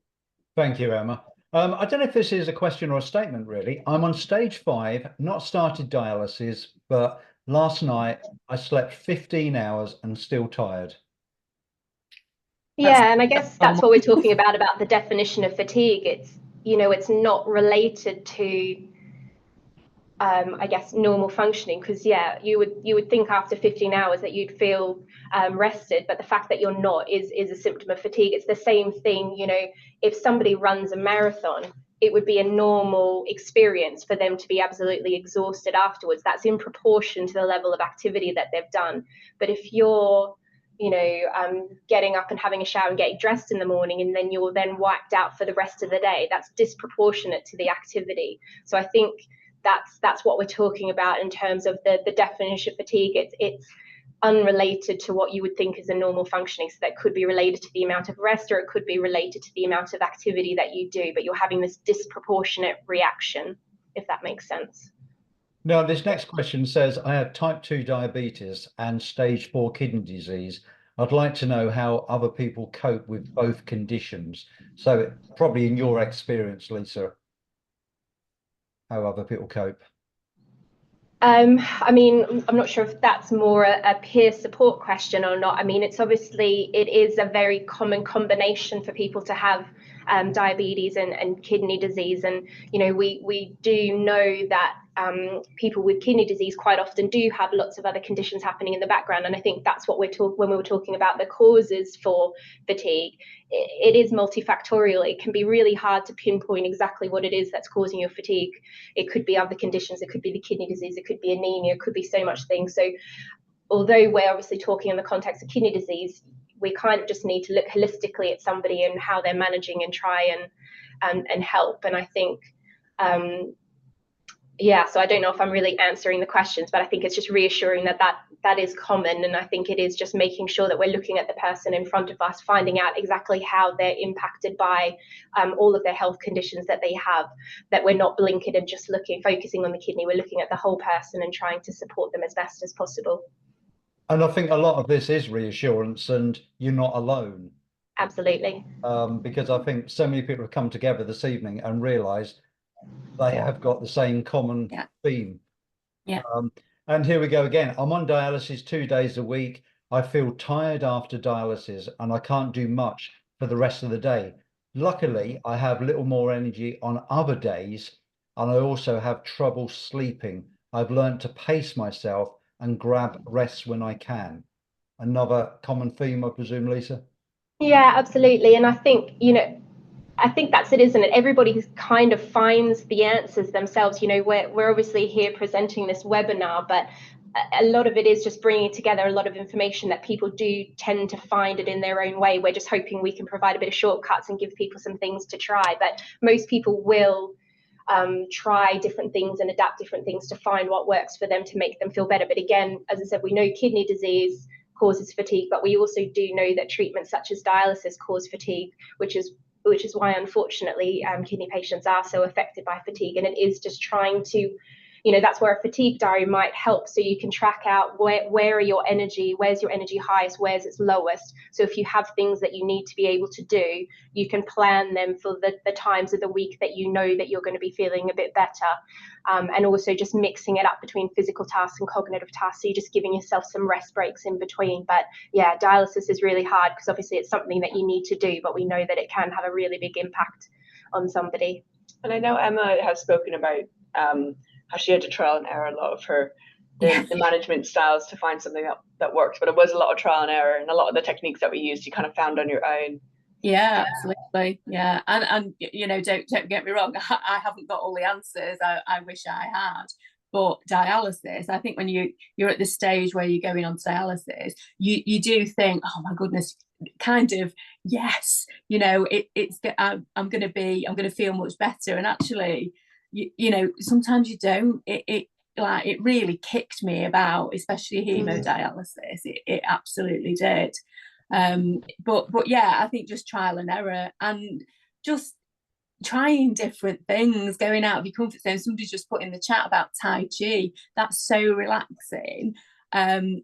Thank you, Emma. I don't know if this is a question or a statement, really. I'm on stage 5, not started dialysis, but last night I slept 15 hours and still tired. Yeah, and I guess that's what we're talking about the definition of fatigue. It's, it's not related to I guess normal functioning, because you would think after 15 hours that you'd feel rested, but the fact that you're not is a symptom of fatigue. It's the same thing, if somebody runs a marathon, it would be a normal experience for them to be absolutely exhausted afterwards. That's in proportion to the level of activity that they've done. But if you're getting up and having a shower and getting dressed in the morning, and then you're then wiped out for the rest of the day, that's disproportionate to the activity. So I think that's what we're talking about in terms of the definition of fatigue. It's unrelated to what you would think is a normal functioning. So that could be related to the amount of rest, or it could be related to the amount of activity that you do, but you're having this disproportionate reaction, if that makes sense. Now, this next question says, I have type 2 diabetes and stage 4 kidney disease. I'd like to know how other people cope with both conditions. So probably in your experience, Elyssa, how other people cope. I mean, I'm not sure if that's more a peer support question or not. I mean, it is a very common combination for people to have diabetes and kidney disease. And, we do know that people with kidney disease quite often do have lots of other conditions happening in the background. And I think that's what when we were talking about the causes for fatigue. It is multifactorial. It can be really hard to pinpoint exactly what it is that's causing your fatigue. It could be other conditions. It could be the kidney disease. It could be anemia. It could be so much things. So although we're obviously talking in the context of kidney disease, we kind of just need to look holistically at somebody and how they're managing and try and help. And I think, so I don't know if I'm really answering the questions, but I think it's just reassuring that is common. And I think it is just making sure that we're looking at the person in front of us, finding out exactly how they're impacted by all of their health conditions that they have, that we're not blinkered and just focusing on the kidney. We're looking at the whole person and trying to support them as best as possible. And I think a lot of this is reassurance, and you're not alone. Absolutely. Because I think so many people have come together this evening and realised they have got the same common Yeah. theme. Yeah. And here we go again. I'm on dialysis 2 days a week. I feel tired after dialysis and I can't do much for the rest of the day. Luckily, I have little more energy on other days, and I also have trouble sleeping. I've learned to pace myself and grab rests when I can. Another common theme, I presume, Lisa? Yeah, absolutely. And I think, I think that's it, isn't it? Everybody kind of finds the answers themselves. We're obviously here presenting this webinar, but a lot of it is just bringing together a lot of information that people do tend to find it in their own way. We're just hoping we can provide a bit of shortcuts and give people some things to try. But most people will try different things and adapt different things to find what works for them to make them feel better. But again, as I said, we know kidney disease causes fatigue, but we also do know that treatments such as dialysis cause fatigue, which is why, unfortunately, kidney patients are so affected by fatigue. And it is just trying to, that's where a fatigue diary might help. So you can track out where's your energy highest, where's its lowest. So if you have things that you need to be able to do, you can plan them for the times of the week that you know that you're going to be feeling a bit better. And also just mixing it up between physical tasks and cognitive tasks. So you're just giving yourself some rest breaks in between. But yeah, dialysis is really hard because obviously it's something that you need to do, but we know that it can have a really big impact on somebody. And I know Emma has spoken about how she had to trial and error a lot of the management styles to find something that works. But it was a lot of trial and error, and a lot of the techniques that we used you kind of found on your own. Yeah, absolutely. Yeah, and don't get me wrong. I haven't got all the answers. I wish I had. But dialysis, I think when you're at the stage where you're going on dialysis, you do think, oh my goodness, kind of, yes, I'm going to feel much better. And actually, sometimes you don't. It really kicked me about, especially hemodialysis. It absolutely did. But yeah, I think just trial and error and just trying different things, going out of your comfort zone. Somebody's just put in the chat about Tai Chi. That's so relaxing. And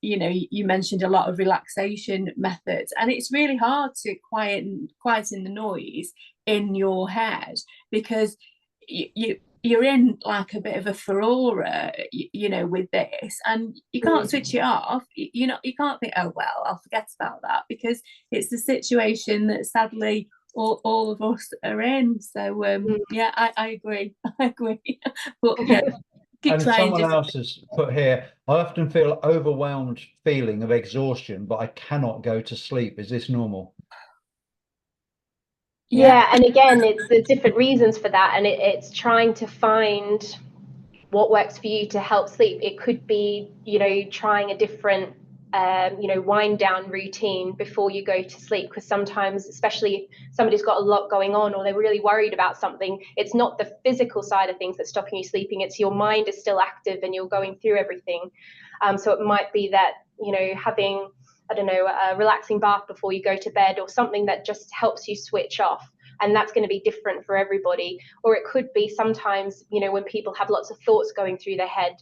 you mentioned a lot of relaxation methods, and it's really hard to quieten the noise in your head because you're in like a bit of a furore, with this, and you can't switch it off. You can't think, oh well, I'll forget about that, because it's the situation that sadly all of us are in. So yeah, I agree. But yeah, and someone else has put here, I often feel overwhelmed feeling of exhaustion, but I cannot go to sleep. Is this normal? Yeah, and again, there's different reasons for that, and it's trying to find what works for you to help sleep. It could be, trying a different, wind down routine before you go to sleep, because sometimes, especially if somebody's got a lot going on or they're really worried about something, it's not the physical side of things that's stopping you sleeping, it's your mind is still active and you're going through everything. So it might be that, having, I don't know, a relaxing bath before you go to bed, or something that just helps you switch off. And that's going to be different for everybody. Or it could be sometimes, when people have lots of thoughts going through their head,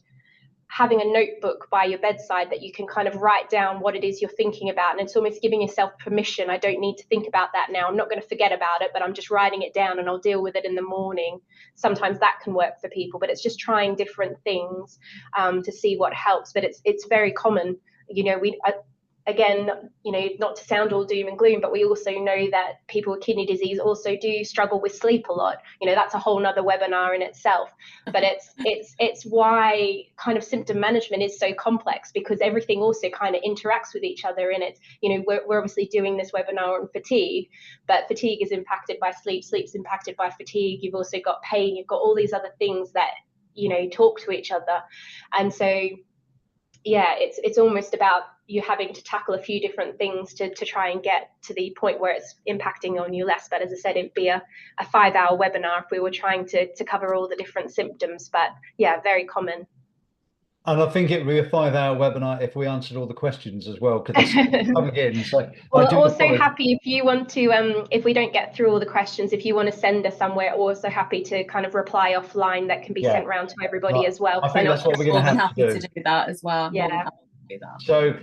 having a notebook by your bedside that you can kind of write down what it is you're thinking about. And it's almost giving yourself permission. I don't need to think about that now. I'm not going to forget about it, but I'm just writing it down and I'll deal with it in the morning. Sometimes that can work for people, but it's just trying different things to see what helps. But it's very common. Again, not to sound all doom and gloom, but we also know that people with kidney disease also do struggle with sleep a lot. That's a whole nother webinar in itself. But it's why kind of symptom management is so complex, because everything also kind of interacts with each other. And it's, we're obviously doing this webinar on fatigue, but fatigue is impacted by sleep, sleep's impacted by fatigue. You've also got pain, you've got all these other things that, talk to each other. And so, yeah, it's almost about you having to tackle a few different things to try and get to the point where it's impacting on you less. But as I said, it'd be a 5-hour webinar if we were trying to cover all the different symptoms. But yeah, very common. And I think it would be a 5-hour webinar if we answered all the questions as well, because coming in. So well, also happy if you want to, if we don't get through all the questions, if you want to send us somewhere, also happy to kind of reply offline that can be sent around to everybody as well. I think that's what we're going to have to do that as well. Yeah. So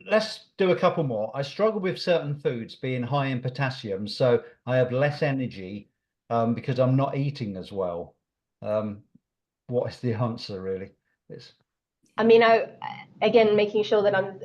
let's do a couple more. I struggle with certain foods being high in potassium, so I have less energy because I'm not eating as well. What is the answer really? I mean, again, making sure that I'm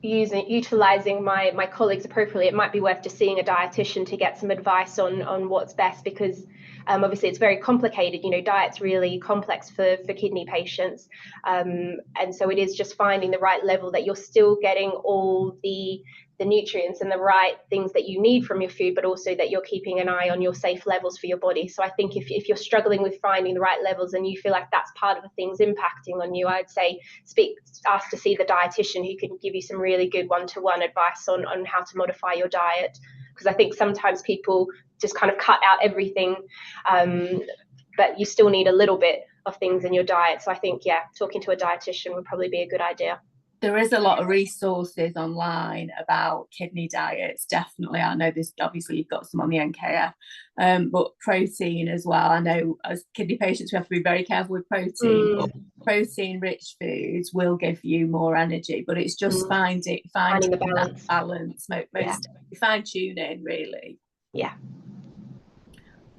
utilizing my colleagues appropriately. It might be worth just seeing a dietitian to get some advice on what's best, because obviously it's very complicated. You know, diet's really complex for kidney patients, and so it is just finding the right level that you're still getting all the nutrients and the right things that you need from your food, but also that you're keeping an eye on your safe levels for your body. So I think if you're struggling with finding the right levels and you feel like that's part of the things impacting on you, I'd say ask to see the dietitian, who can give you some really good one-to-one advice on how to modify your diet. Because I think sometimes people just kind of cut out everything, but you still need a little bit of things in your diet. So I think, yeah, talking to a dietitian would probably be a good idea. There is a lot of resources online about kidney diets, definitely. I know this, obviously you've got some on the NKF, but protein as well. I know as kidney patients we have to be very careful with protein, but protein-rich foods will give you more energy, but it's just finding the balance, fine-tuning really. Yeah.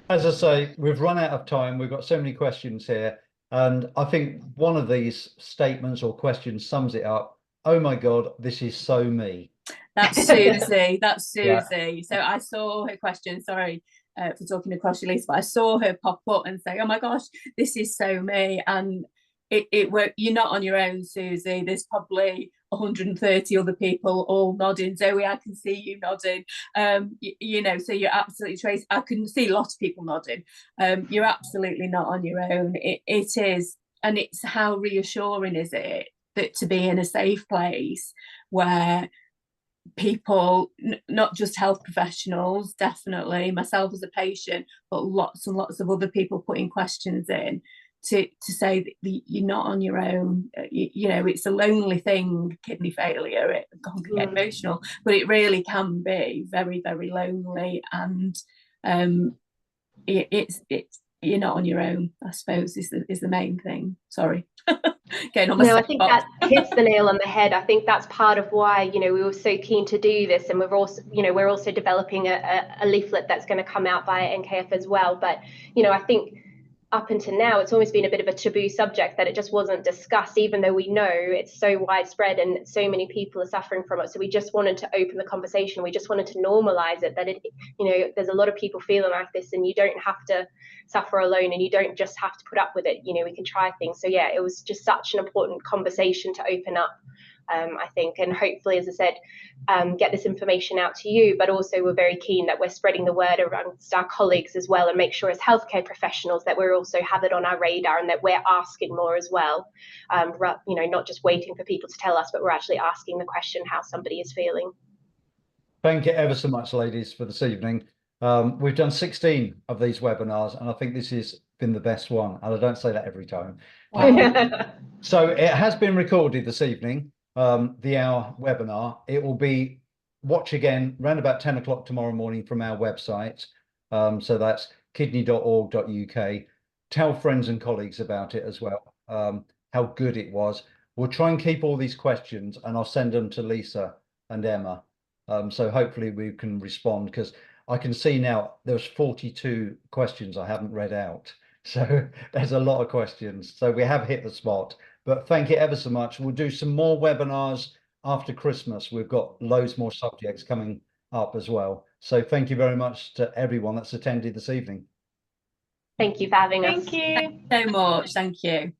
As I say, we've run out of time. We've got so many questions here. And I think one of these statements or questions sums it up. Oh my God, this is so me. That's Susie. That's Susie. Yeah. So I saw her question. Sorry for talking across you, Elyssa, but I saw her pop up and say, "Oh my gosh, this is so me." And it worked. You're not on your own, Susie. There's probably 130 other people all nodding. Zoe, I can see you nodding. You know, so you're absolutely, Tracy, I can see lots of people nodding. You're absolutely not on your own. It is, and it's how reassuring is it that to be in a safe place where people, not just health professionals, definitely myself as a patient, but lots and lots of other people putting questions in to say that you're not on your own. You know, it's a lonely thing, kidney failure. It can get emotional, but it really can be very, very lonely. And it's you're not on your own, I suppose, is the main thing. Sorry. No, I think that hits the nail on the head. I think that's part of why, you know, we were so keen to do this, and we're also developing a leaflet that's going to come out via NKF as well. But, you know, I think up until now, it's always been a bit of a taboo subject, that it just wasn't discussed, even though we know it's so widespread and so many people are suffering from it. So we just wanted to open the conversation. We just wanted to normalize it, that you know, there's a lot of people feeling like this, and you don't have to suffer alone, and you don't just have to put up with it. You know, we can try things. So yeah, it was just such an important conversation to open up, I think, and hopefully, as I said, get this information out to you, but also we're very keen that we're spreading the word around our colleagues as well, and make sure as healthcare professionals that we're also have it on our radar, and that we're asking more as well. You know, not just waiting for people to tell us, but we're actually asking the question how somebody is feeling. Thank you ever so much, ladies, for this evening. We've done 16 of these webinars, and I think this has been the best one. And I don't say that every time. So it has been recorded this evening, the hour webinar. It will be watch again around about 10 o'clock tomorrow morning from our website. So that's kidney.org.uk. Tell friends and colleagues about it as well, how good it was. We'll try and keep all these questions, and I'll send them to Elyssa and Emma. So hopefully we can respond, because I can see now there's 42 questions I haven't read out. So there's a lot of questions. So we have hit the spot. But thank you ever so much. We'll do some more webinars after Christmas. We've got loads more subjects coming up as well. So thank you very much to everyone that's attended this evening. Thank you for having us. Thank you so much. Thank you.